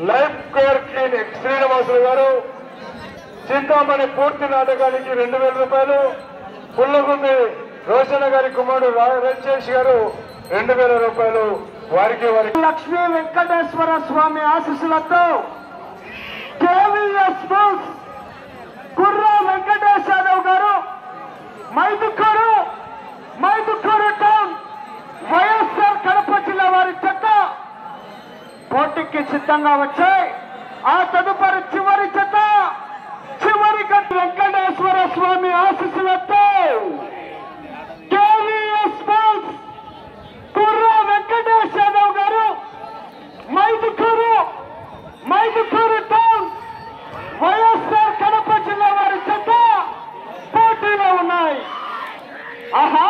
Life care clinic Srinivasulu గారు, చింతామణి పూర్తి నాటకానికి 2000 రూపాయలు, పుల్లగుంది రోషణ గారి కుమారుడు రాజేష్ గారు 2000 రూపాయలు వారికి లక్ష్మీ వెంకటేశ్వర స్వామి ఆశీస్సులతో కేవీఎస్ బుల్స్ కుర్రా వెంకటేష్ యాదవ్ గారు మైదుకూరు టౌన్ వైఎస్ఆర్ కడప జిల్లా వారి చెత్త పోటీకి సిద్ధంగా వచ్చాయి. ఆ తదుపరి చివరి చెత్త వెంకటేశ్వర స్వామి ఆశీస్సులతో కేవీఎస్ బుల్స్ కుర్రా వెంకటేష్ యాదవ్ గారు మైదుకూరు టౌన్ వైఎస్ఆర్ కడప జిల్లా వారి చెత్త పోటీలో ఉన్నాయి. ఆహా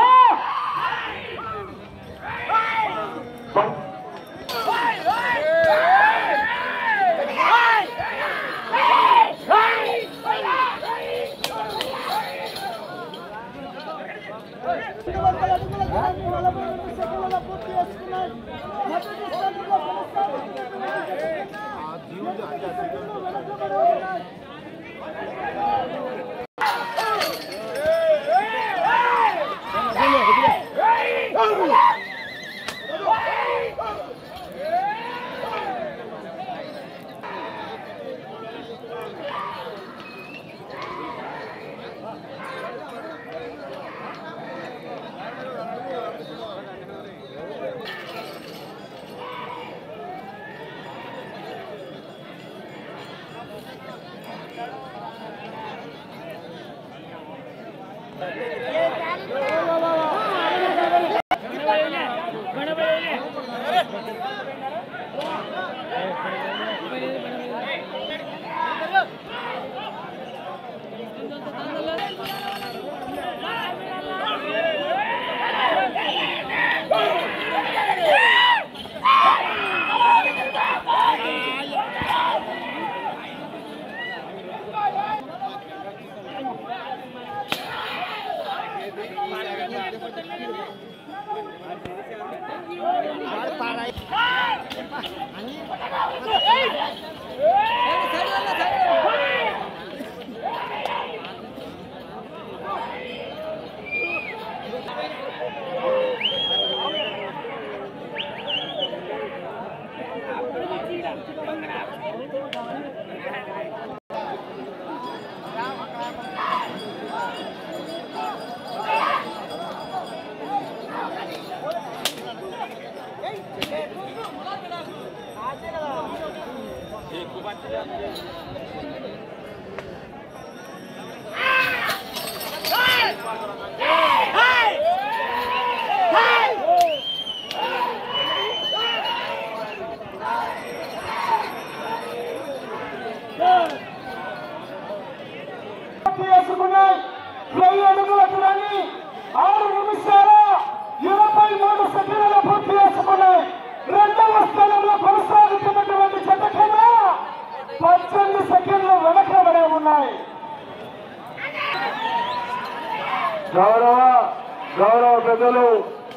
గౌరవ పెద్దలు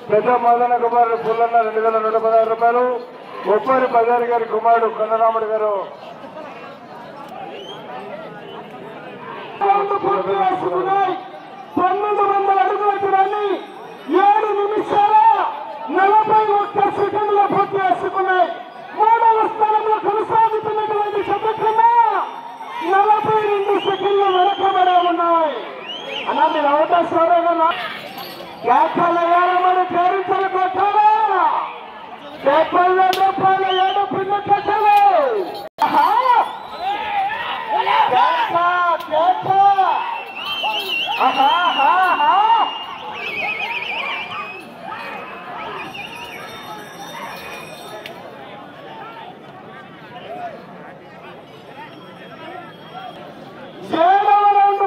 పెద్ద మదన కుమారుడు పుల్లన్న 2116 రూపాయలు, ఒప్పరి బజారి గారి కుమారుడు కన్నరాముడు గారు 1200 అడుగుల దూరాన్ని 7 నిమిషాల 41 సెకండ్ల పూర్తి చేసుకున్నాయి. 3వ స్థానంలో కొనసాగుతున్నటువంటి శతకన్నా 42 సెకండ్లు వెనకబడే ఉన్నాయి. అన్నా మీరు అవకాశం కేకలయాలమని చేరించలు కొట్టాలా 70,000 రూపాయల 7 పిల్ల కట్టాలి.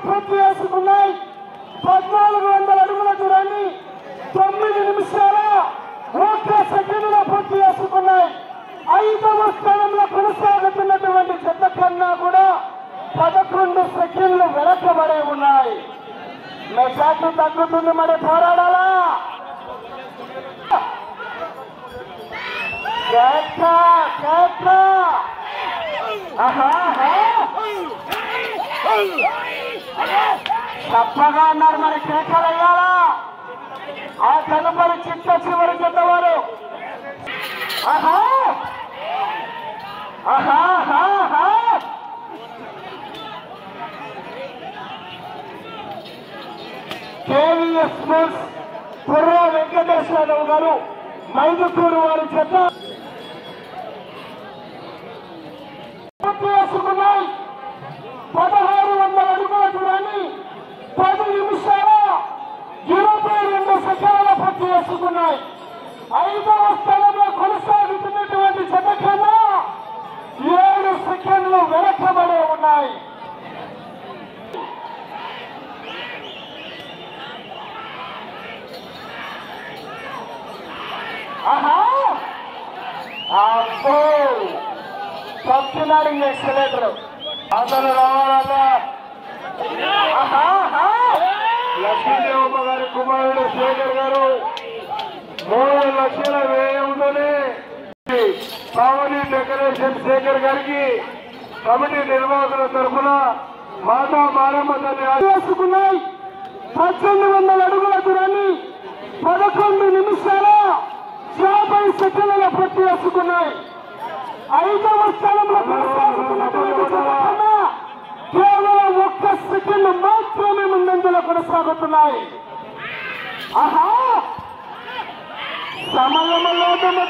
పూర్తి చేసుకున్నాయి. 1400 అడుగుల దూరాన్ని 9 నిమిషాల 1 సెకండ్లో పూర్తి చేసుకున్నాయి. 5వ స్థానంలో కొనసాగుతున్నటువంటి చెత్త కన్నా కూడా 11 సెకండ్లు వెనకబడే ఉన్నాయి. మెజార్టీ తగ్గుతుంది, మరి పోరాడాలా. కేక తప్పగా అన్నారు మరి కేకలు అయ్యాలా ఆ తదుపరి చిట్ట చివరి చెత్తవారు కేవీఎస్ స్పోర్ట్స్ కుర్రా వెంకటేశ్వరరావు గారు మైదుకూరు వారి చెత్త చేసుకున్నాయి 1600 అడుగుల దూరాన్ని 10 నిమిషాల 22 సెకండ్ల పూర్తి చేసుకున్నాయి. 5వ స్థానంలో కొనసాగుతున్నటువంటి జత కన్నా 7 సెకండ్లు వెనకబడే ఉన్నాయి. అబ్బో తప్పినాడు ఎక్సలేటర్ అతను రావాలన్నా లక్ష్మీదేవమ్మ గారి కుమారుడు శేఖర్ గారు 3 లక్షల వ్యయంతోనే పావని డెకరేషన్ శేఖర్ గారికి కమిటీ నిర్వాహకుల తరఫున మాతా మారమ్మ తల్లి చేసుకున్నాయి. 1800 అడుగుల దూరాన్ని 11 నిమిషాల 50 సెకండ్ల పూర్తి చేసుకున్నాయి. 5వ స్థానంలో కేవలం 1 సెకండ్ మాత్రమే ముందంజలో కొనసాగుతున్నాయి. సమయంలో మాత్రమే